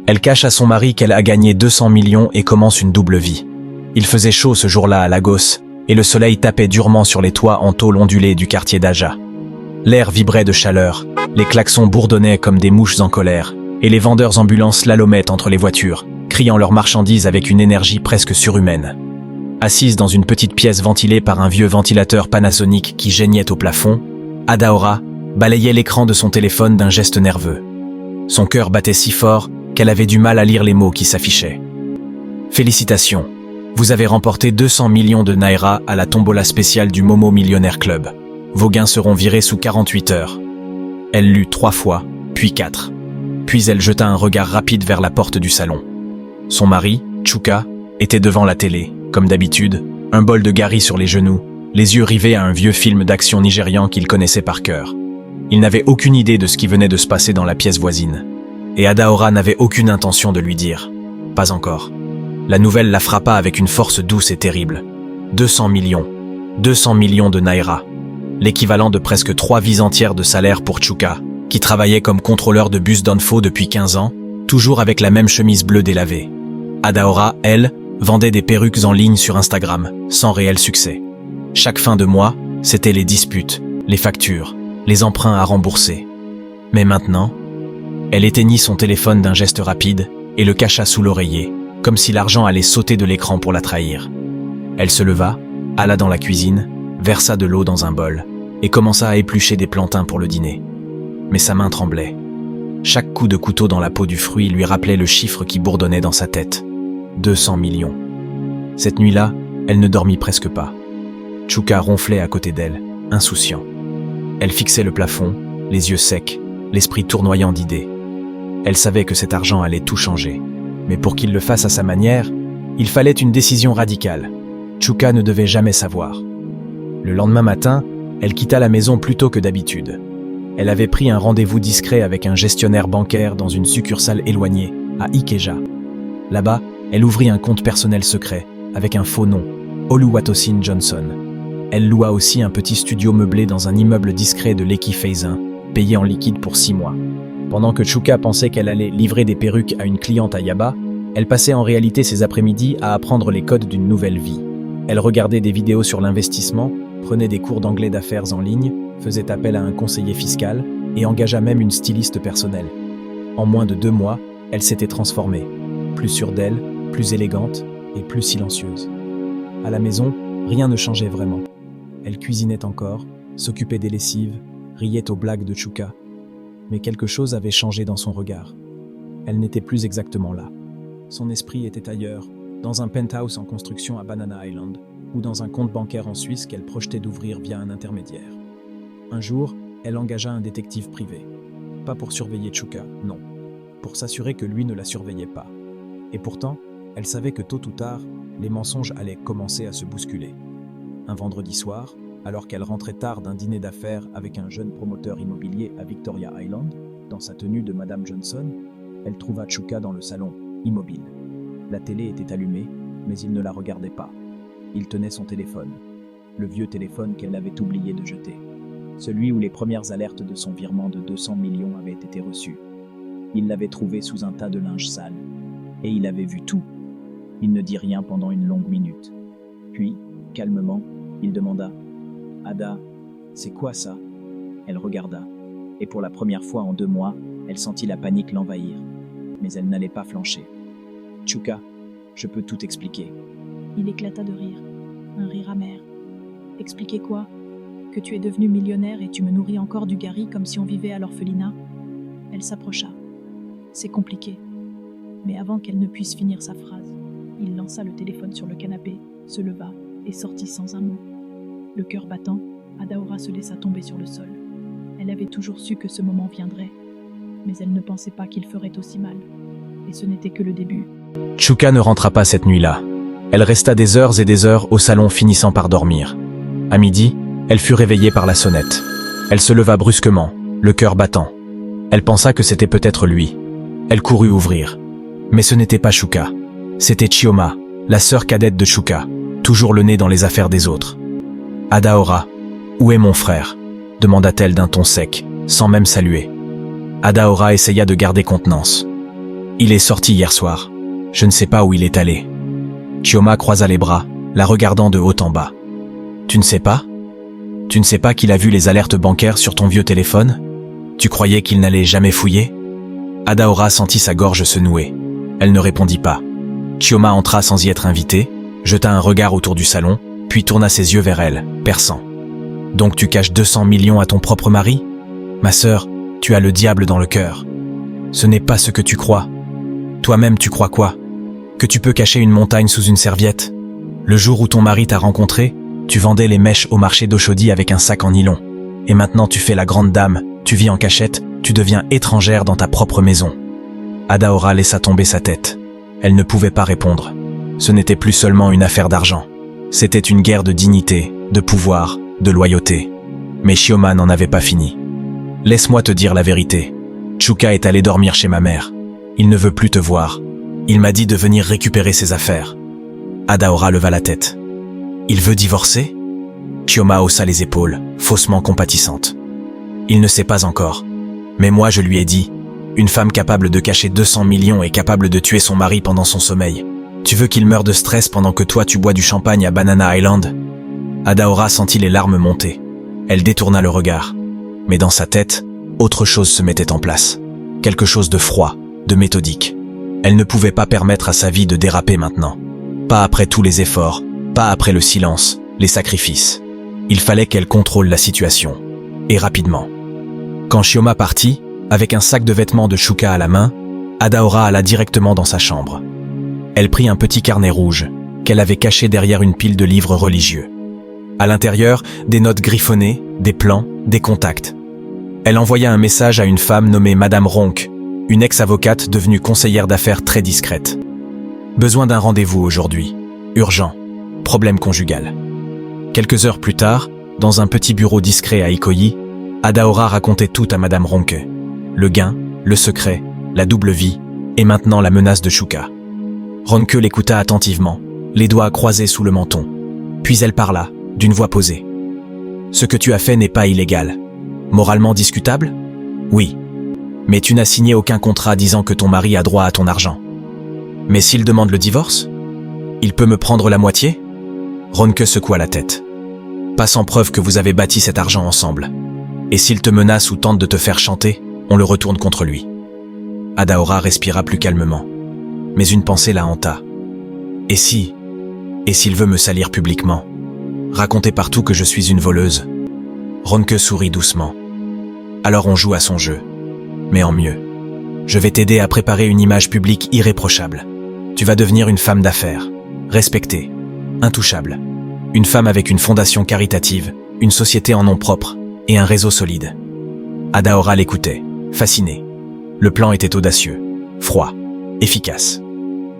Elle cache à son mari qu'elle a gagné 200 millions et commence une double vie. Il faisait chaud ce jour-là à Lagos, et le soleil tapait durement sur les toits en tôle ondulée du quartier d'Aja. L'air vibrait de chaleur, les klaxons bourdonnaient comme des mouches en colère, et les vendeurs ambulants slalomaient entre les voitures, criant leurs marchandises avec une énergie presque surhumaine. Assise dans une petite pièce ventilée par un vieux ventilateur Panasonic qui geignait au plafond, Adaora balayait l'écran de son téléphone d'un geste nerveux. Son cœur battait si fort qu'elle avait du mal à lire les mots qui s'affichaient. « Félicitations, vous avez remporté 200 millions de Naira à la tombola spéciale du Momo Millionnaire Club. Vos gains seront virés sous 48 heures. » Elle lut 3 fois, puis 4. Puis elle jeta un regard rapide vers la porte du salon. Son mari, Chuka, était devant la télé, comme d'habitude, un bol de gari sur les genoux, les yeux rivés à un vieux film d'action nigérian qu'il connaissait par cœur. Il n'avait aucune idée de ce qui venait de se passer dans la pièce voisine. Et Adaora n'avait aucune intention de lui dire. Pas encore. La nouvelle la frappa avec une force douce et terrible. 200 millions. 200 millions de Naira. L'équivalent de presque 3 vies entières de salaire pour Chuka, qui travaillait comme contrôleur de bus d'Onfo depuis 15 ans, toujours avec la même chemise bleue délavée. Adaora, elle, vendait des perruques en ligne sur Instagram, sans réel succès. Chaque fin de mois, c'était les disputes, les factures, les emprunts à rembourser. Mais maintenant, elle éteignit son téléphone d'un geste rapide et le cacha sous l'oreiller, comme si l'argent allait sauter de l'écran pour la trahir. Elle se leva, alla dans la cuisine, versa de l'eau dans un bol et commença à éplucher des plantains pour le dîner. Mais sa main tremblait. Chaque coup de couteau dans la peau du fruit lui rappelait le chiffre qui bourdonnait dans sa tête. 200 millions. Cette nuit-là, elle ne dormit presque pas. Chuka ronflait à côté d'elle, insouciant. Elle fixait le plafond, les yeux secs, l'esprit tournoyant d'idées. Elle savait que cet argent allait tout changer. Mais pour qu'il le fasse à sa manière, il fallait une décision radicale. Chuka ne devait jamais savoir. Le lendemain matin, elle quitta la maison plus tôt que d'habitude. Elle avait pris un rendez-vous discret avec un gestionnaire bancaire dans une succursale éloignée, à Ikeja. Là-bas, elle ouvrit un compte personnel secret, avec un faux nom, Oluwatosin Johnson. Elle loua aussi un petit studio meublé dans un immeuble discret de Lekki Phase 1, payé en liquide pour 6 mois. Pendant que Chuka pensait qu'elle allait livrer des perruques à une cliente à Yaba, elle passait en réalité ses après-midi à apprendre les codes d'une nouvelle vie. Elle regardait des vidéos sur l'investissement, prenait des cours d'anglais d'affaires en ligne, faisait appel à un conseiller fiscal et engagea même une styliste personnelle. En moins de 2 mois, elle s'était transformée, plus sûre d'elle, plus élégante et plus silencieuse. À la maison, rien ne changeait vraiment. Elle cuisinait encore, s'occupait des lessives, riait aux blagues de Chuka. Mais quelque chose avait changé dans son regard. Elle n'était plus exactement là. Son esprit était ailleurs, dans un penthouse en construction à Banana Island, ou dans un compte bancaire en Suisse qu'elle projetait d'ouvrir via un intermédiaire. Un jour, elle engagea un détective privé. Pas pour surveiller Chuka, non. Pour s'assurer que lui ne la surveillait pas. Et pourtant, elle savait que tôt ou tard, les mensonges allaient commencer à se bousculer. Un vendredi soir, alors qu'elle rentrait tard d'un dîner d'affaires avec un jeune promoteur immobilier à Victoria Island, dans sa tenue de Madame Johnson, elle trouva Chuka dans le salon, immobile. La télé était allumée, mais il ne la regardait pas. Il tenait son téléphone, le vieux téléphone qu'elle avait oublié de jeter. Celui où les premières alertes de son virement de 200 millions avaient été reçues. Il l'avait trouvé sous un tas de linge sale. Et il avait vu tout. Il ne dit rien pendant une longue minute. Puis, calmement, il demanda « Ada, c'est quoi ça ?» Elle regarda. Et pour la première fois en 2 mois, elle sentit la panique l'envahir. Mais elle n'allait pas flancher. « Chuka, je peux tout expliquer. » Il éclata de rire. Un rire amer. « Expliquer quoi ? Que tu es devenu millionnaire et tu me nourris encore du gari comme si on vivait à l'orphelinat ?» Elle s'approcha. « C'est compliqué. » Mais avant qu'elle ne puisse finir sa phrase, il lança le téléphone sur le canapé, se leva et sortit sans un mot. Le cœur battant, Adaora se laissa tomber sur le sol. Elle avait toujours su que ce moment viendrait, mais elle ne pensait pas qu'il ferait aussi mal. Et ce n'était que le début. Chuka ne rentra pas cette nuit-là. Elle resta des heures et des heures au salon finissant par dormir. À midi, elle fut réveillée par la sonnette. Elle se leva brusquement, le cœur battant. Elle pensa que c'était peut-être lui. Elle courut ouvrir. Mais ce n'était pas Chuka. C'était Chioma, la sœur cadette de Chuka, toujours le nez dans les affaires des autres. « Adaora, où est mon frère ?» demanda-t-elle d'un ton sec, sans même saluer. Adaora essaya de garder contenance. Il est sorti hier soir. Je ne sais pas où il est allé. Chioma croisa les bras, la regardant de haut en bas. Tu ne sais pas? Tu ne sais pas qu'il a vu les alertes bancaires sur ton vieux téléphone? Tu croyais qu'il n'allait jamais fouiller? Adaora sentit sa gorge se nouer. Elle ne répondit pas. Chioma entra sans y être invitée, jeta un regard autour du salon, puis tourna ses yeux vers elle, perçant. Donc tu caches 200 millions à ton propre mari? Ma sœur, tu as le diable dans le cœur. Ce n'est pas ce que tu crois. Toi-même tu crois quoi? Que tu peux cacher une montagne sous une serviette? Le jour où ton mari t'a rencontré, tu vendais les mèches au marché d'Oshodi avec un sac en nylon. Et maintenant tu fais la grande dame, tu vis en cachette, tu deviens étrangère dans ta propre maison. Adaora laissa tomber sa tête. Elle ne pouvait pas répondre. Ce n'était plus seulement une affaire d'argent. C'était une guerre de dignité, de pouvoir, de loyauté. Mais Chioma n'en avait pas fini. Laisse-moi te dire la vérité. Chuka est allé dormir chez ma mère. Il ne veut plus te voir. Il m'a dit de venir récupérer ses affaires. Adaora leva la tête. Il veut divorcer? Chioma haussa les épaules, faussement compatissante. Il ne sait pas encore. Mais moi je lui ai dit, une femme capable de cacher 200 millions est capable de tuer son mari pendant son sommeil. Tu veux qu'il meure de stress pendant que toi tu bois du champagne à Banana Island? Adaora sentit les larmes monter. Elle détourna le regard. Mais dans sa tête, autre chose se mettait en place. Quelque chose de froid, de méthodique. Elle ne pouvait pas permettre à sa vie de déraper maintenant. Pas après tous les efforts, pas après le silence, les sacrifices. Il fallait qu'elle contrôle la situation. Et rapidement. Quand Chioma partit, avec un sac de vêtements de Chuka à la main, Adaora alla directement dans sa chambre. Elle prit un petit carnet rouge, qu'elle avait caché derrière une pile de livres religieux. À l'intérieur, des notes griffonnées, des plans, des contacts. Elle envoya un message à une femme nommée Madame Ronk, une ex-avocate devenue conseillère d'affaires très discrète. Besoin d'un rendez-vous aujourd'hui. Urgent. Problème conjugal. Quelques heures plus tard, dans un petit bureau discret à Ikoyi, Adaora racontait tout à Madame Ronke. Le gain, le secret, la double vie, et maintenant la menace de Chuka. Ronke l'écouta attentivement, les doigts croisés sous le menton. Puis elle parla, d'une voix posée. Ce que tu as fait n'est pas illégal. Moralement discutable? Oui. Mais tu n'as signé aucun contrat disant que ton mari a droit à ton argent. Mais s'il demande le divorce? Il peut me prendre la moitié? Ronke secoua la tête. Pas sans preuve que vous avez bâti cet argent ensemble. Et s'il te menace ou tente de te faire chanter, on le retourne contre lui. Adaora respira plus calmement. Mais une pensée la hanta. Et si? Et s'il veut me salir publiquement? Raconter partout que je suis une voleuse? Ronke sourit doucement. Alors on joue à son jeu. Mais en mieux. Je vais t'aider à préparer une image publique irréprochable. Tu vas devenir une femme d'affaires. Respectée. Intouchable. Une femme avec une fondation caritative, une société en nom propre et un réseau solide. Adaora l'écoutait, fascinée. Le plan était audacieux, froid, efficace.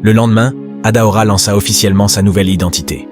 Le lendemain, Adaora lança officiellement sa nouvelle identité.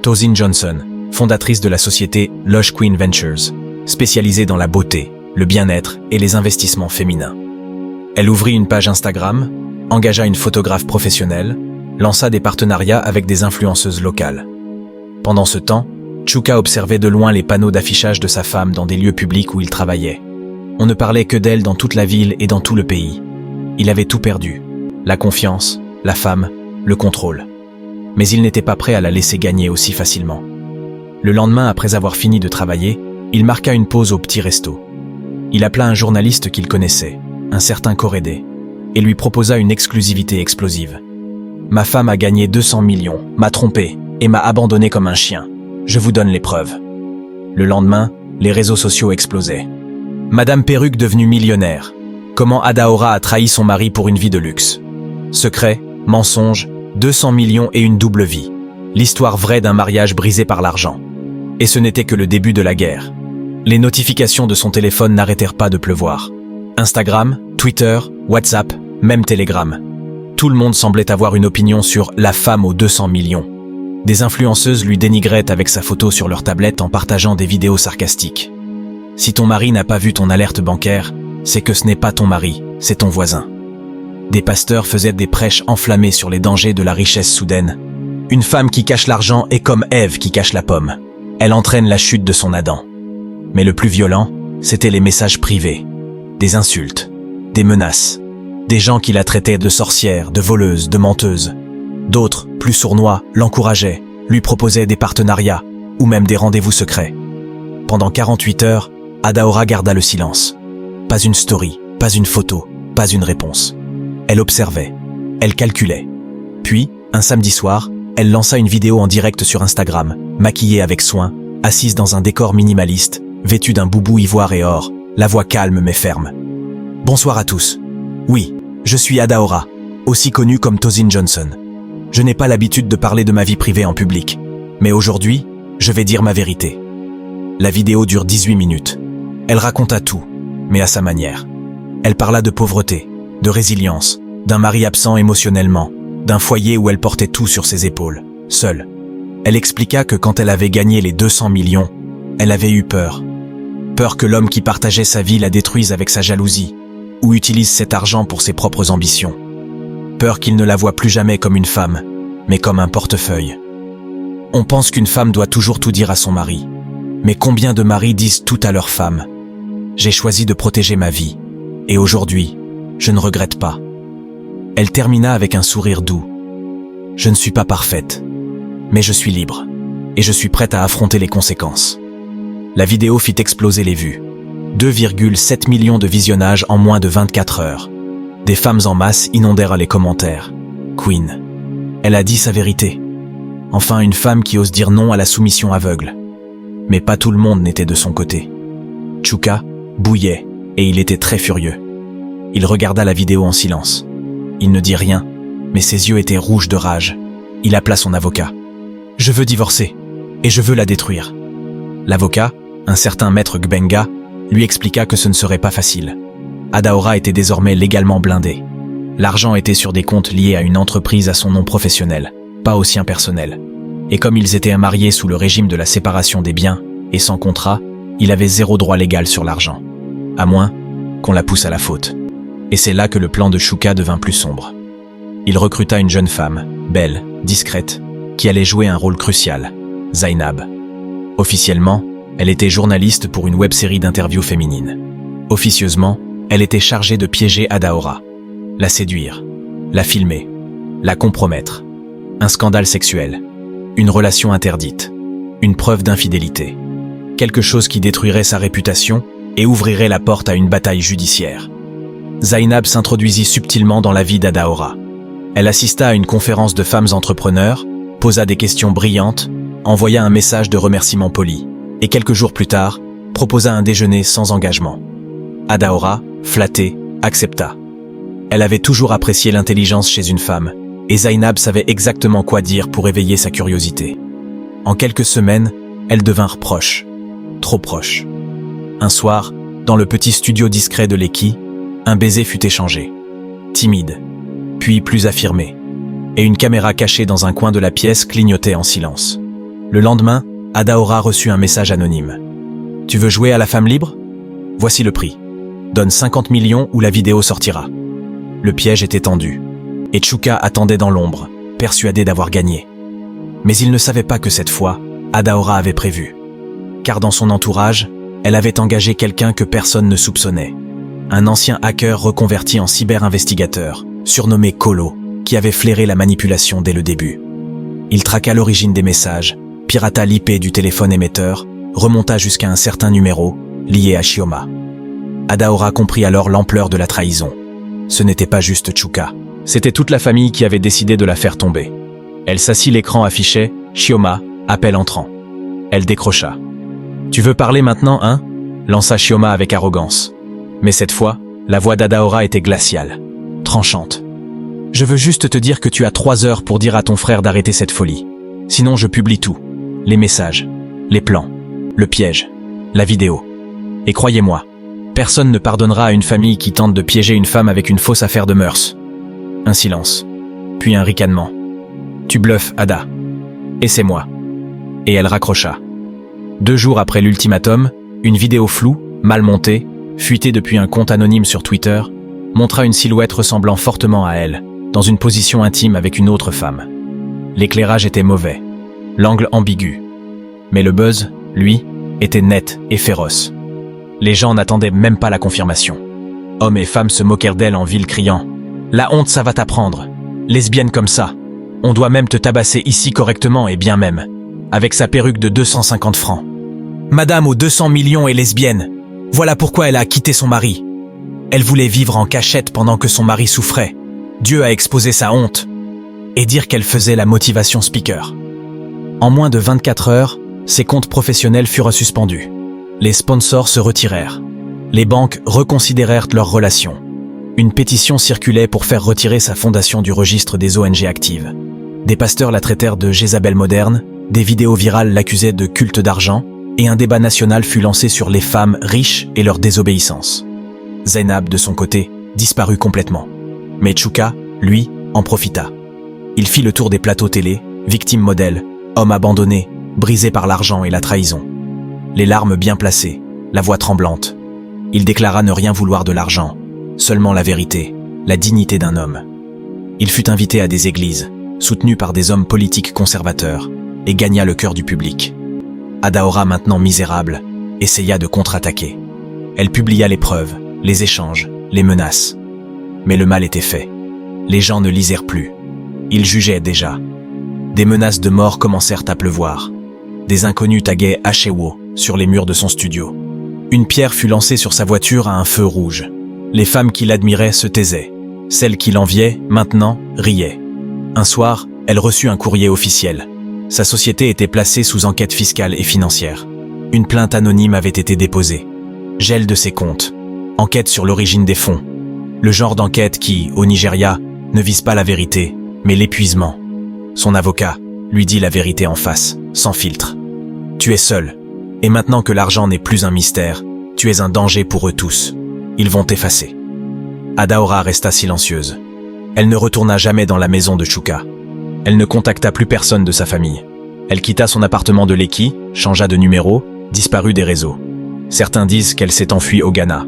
Tosin Johnson, fondatrice de la société Lush Queen Ventures, spécialisée dans la beauté, le bien-être et les investissements féminins. Elle ouvrit une page Instagram, engagea une photographe professionnelle, lança des partenariats avec des influenceuses locales. Pendant ce temps, Chuka observait de loin les panneaux d'affichage de sa femme dans des lieux publics où il travaillait. On ne parlait que d'elle dans toute la ville et dans tout le pays. Il avait tout perdu. La confiance, la femme, le contrôle. Mais il n'était pas prêt à la laisser gagner aussi facilement. Le lendemain, après avoir fini de travailler, il marqua une pause au petit resto. Il appela un journaliste qu'il connaissait, un certain Corédé, et lui proposa une exclusivité explosive. « Ma femme a gagné 200 millions, m'a trompé et m'a abandonné comme un chien. Je vous donne les preuves. » Le lendemain, les réseaux sociaux explosaient. Madame Perruque devenue millionnaire. Comment Adaora a trahi son mari pour une vie de luxe. Secret, mensonge, 200 millions et une double vie. L'histoire vraie d'un mariage brisé par l'argent. Et ce n'était que le début de la guerre. Les notifications de son téléphone n'arrêtèrent pas de pleuvoir. Instagram, Twitter, WhatsApp, même Telegram. Tout le monde semblait avoir une opinion sur la femme aux 200 millions. Des influenceuses lui dénigraient avec sa photo sur leur tablette en partageant des vidéos sarcastiques. Si ton mari n'a pas vu ton alerte bancaire, c'est que ce n'est pas ton mari, c'est ton voisin. Des pasteurs faisaient des prêches enflammées sur les dangers de la richesse soudaine. Une femme qui cache l'argent est comme Ève qui cache la pomme. Elle entraîne la chute de son Adam. Mais le plus violent, c'était les messages privés. Des insultes, des menaces. Des gens qui la traitaient de sorcière, de voleuse, de menteuse. D'autres, plus sournois, l'encourageaient, lui proposaient des partenariats ou même des rendez-vous secrets. Pendant 48 heures, Adaora garda le silence. Pas une story, pas une photo, pas une réponse. Elle observait, elle calculait. Puis, un samedi soir, elle lança une vidéo en direct sur Instagram, maquillée avec soin, assise dans un décor minimaliste, vêtue d'un boubou ivoire et or, la voix calme mais ferme. « Bonsoir à tous. Oui, je suis Adaora, aussi connue comme Tosin Johnson. Je n'ai pas l'habitude de parler de ma vie privée en public, mais aujourd'hui, je vais dire ma vérité. » La vidéo dure 18 minutes. Elle raconta tout, mais à sa manière. Elle parla de pauvreté, de résilience, d'un mari absent émotionnellement, d'un foyer où elle portait tout sur ses épaules, seule. Elle expliqua que quand elle avait gagné les 200 millions, elle avait eu peur. Peur que l'homme qui partageait sa vie la détruise avec sa jalousie, ou utilise cet argent pour ses propres ambitions. Peur qu'il ne la voie plus jamais comme une femme, mais comme un portefeuille. On pense qu'une femme doit toujours tout dire à son mari. Mais combien de maris disent tout à leur femme? J'ai choisi de protéger ma vie, et aujourd'hui, je ne regrette pas. Elle termina avec un sourire doux. Je ne suis pas parfaite, mais je suis libre, et je suis prête à affronter les conséquences. La vidéo fit exploser les vues. 2,7 millions de visionnages en moins de 24 heures. Des femmes en masse inondèrent les commentaires. Queen. Elle a dit sa vérité. Enfin, une femme qui ose dire non à la soumission aveugle. Mais pas tout le monde n'était de son côté. Chuka bouillait, et il était très furieux. Il regarda la vidéo en silence. Il ne dit rien, mais ses yeux étaient rouges de rage. Il appela son avocat. « Je veux divorcer, et je veux la détruire. » L'avocat, un certain maître Gbenga, lui expliqua que ce ne serait pas facile. Adaora était désormais légalement blindée. L'argent était sur des comptes liés à une entreprise à son nom professionnel, pas au sien personnel. Et comme ils étaient mariés sous le régime de la séparation des biens, et sans contrat, il avait zéro droit légal sur l'argent. À moins qu'on la pousse à la faute. Et c'est là que le plan de Chuka devint plus sombre. Il recruta une jeune femme, belle, discrète, qui allait jouer un rôle crucial, Zainab. Officiellement, elle était journaliste pour une web-série d'interviews féminines. Officieusement, elle était chargée de piéger Adaora, la séduire, la filmer, la compromettre. Un scandale sexuel, une relation interdite, une preuve d'infidélité. Quelque chose qui détruirait sa réputation et ouvrirait la porte à une bataille judiciaire. Zainab s'introduisit subtilement dans la vie d'Adaora. Elle assista à une conférence de femmes entrepreneurs, posa des questions brillantes, envoya un message de remerciement poli, et quelques jours plus tard, proposa un déjeuner sans engagement. Adaora, flattée, accepta. Elle avait toujours apprécié l'intelligence chez une femme, et Zainab savait exactement quoi dire pour éveiller sa curiosité. En quelques semaines, elles devinrent proches, trop proches. Un soir, dans le petit studio discret de Leki, un baiser fut échangé, timide, puis plus affirmé, et une caméra cachée dans un coin de la pièce clignotait en silence. Le lendemain, Adaora reçut un message anonyme. « Tu veux jouer à la femme libre ? Voici le prix. Donne 50 millions ou la vidéo sortira. » Le piège était tendu, et Chuka attendait dans l'ombre, persuadé d'avoir gagné. Mais il ne savait pas que cette fois, Adaora avait prévu. Car dans son entourage, elle avait engagé quelqu'un que personne ne soupçonnait. Un ancien hacker reconverti en cyber-investigateur, surnommé Kolo, qui avait flairé la manipulation dès le début. Il traqua l'origine des messages, pirata l'IP du téléphone émetteur, remonta jusqu'à un certain numéro, lié à Chioma. Adaora comprit alors l'ampleur de la trahison. Ce n'était pas juste Chuka, c'était toute la famille qui avait décidé de la faire tomber. Elle s'assit, l'écran affichait « Chioma, appel entrant ». Elle décrocha. « Tu veux parler maintenant, hein ?» lança Chioma avec arrogance. Mais cette fois, la voix d'Adaora était glaciale, tranchante. « Je veux juste te dire que tu as 3 heures pour dire à ton frère d'arrêter cette folie. Sinon je publie tout. Les messages, les plans, le piège, la vidéo. Et croyez-moi, personne ne pardonnera à une famille qui tente de piéger une femme avec une fausse affaire de mœurs. » Un silence, puis un ricanement. « Tu bluffes, Ada. Et c'est moi. » Et elle raccrocha. 2 jours après l'ultimatum, une vidéo floue, mal montée, fuitée depuis un compte anonyme sur Twitter, montra une silhouette ressemblant fortement à elle, dans une position intime avec une autre femme. L'éclairage était mauvais, l'angle ambigu. Mais le buzz, lui, était net et féroce. Les gens n'attendaient même pas la confirmation. Hommes et femmes se moquèrent d'elle en ville criant La honte, ça va t'apprendre. Lesbienne comme ça. On doit même te tabasser ici correctement et bien même. Avec sa perruque de 250 francs. Madame aux 200 millions est lesbienne. Voilà pourquoi elle a quitté son mari. Elle voulait vivre en cachette pendant que son mari souffrait. Dieu a exposé sa honte. Et dire qu'elle faisait la motivation speaker. En moins de 24 heures, ses comptes professionnels furent suspendus. Les sponsors se retirèrent. Les banques reconsidérèrent leurs relations. Une pétition circulait pour faire retirer sa fondation du registre des ONG actives. Des pasteurs la traitèrent de Jézabel moderne, des vidéos virales l'accusaient de culte d'argent, et un débat national fut lancé sur les femmes riches et leur désobéissance. Zainab, de son côté, disparut complètement. Mais Chouka, lui, en profita. Il fit le tour des plateaux télé, victime modèle, homme abandonné, brisé par l'argent et la trahison. Les larmes bien placées, la voix tremblante. Il déclara ne rien vouloir de l'argent, seulement la vérité, la dignité d'un homme. Il fut invité à des églises, soutenu par des hommes politiques conservateurs, et gagna le cœur du public. Adaora, maintenant misérable, essaya de contre-attaquer. Elle publia les preuves, les échanges, les menaces. Mais le mal était fait. Les gens ne lisèrent plus. Ils jugeaient déjà. Des menaces de mort commencèrent à pleuvoir. Des inconnus taguaient Achewo sur les murs de son studio. Une pierre fut lancée sur sa voiture à un feu rouge. Les femmes qui l'admiraient se taisaient. Celles qui l'enviaient, maintenant, riaient. Un soir, elle reçut un courrier officiel. Sa société était placée sous enquête fiscale et financière. Une plainte anonyme avait été déposée. Gel de ses comptes. Enquête sur l'origine des fonds. Le genre d'enquête qui, au Nigeria, ne vise pas la vérité, mais l'épuisement. Son avocat lui dit la vérité en face, sans filtre. Tu es seul, et maintenant que l'argent n'est plus un mystère, tu es un danger pour eux tous. Ils vont t'effacer. Adaora resta silencieuse. Elle ne retourna jamais dans la maison de Chouka. Elle ne contacta plus personne de sa famille. Elle quitta son appartement de Lekki, changea de numéro, disparut des réseaux. Certains disent qu'elle s'est enfuie au Ghana.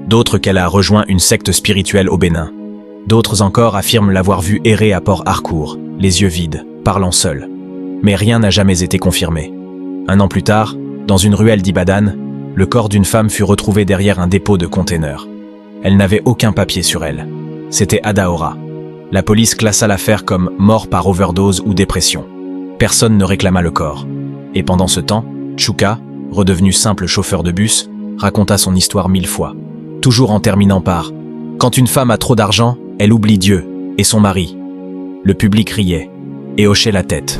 D'autres qu'elle a rejoint une secte spirituelle au Bénin. D'autres encore affirment l'avoir vue errer à Port Harcourt, les yeux vides, parlant seule. Mais rien n'a jamais été confirmé. Un an plus tard, dans une ruelle d'Ibadan, le corps d'une femme fut retrouvé derrière un dépôt de containers. Elle n'avait aucun papier sur elle. C'était Adaora. La police classa l'affaire comme mort par overdose ou dépression. Personne ne réclama le corps. Et pendant ce temps, Chouka, redevenu simple chauffeur de bus, raconta son histoire 1000 fois. Toujours en terminant par « Quand une femme a trop d'argent, elle oublie Dieu et son mari. » Le public riait et hochait la tête.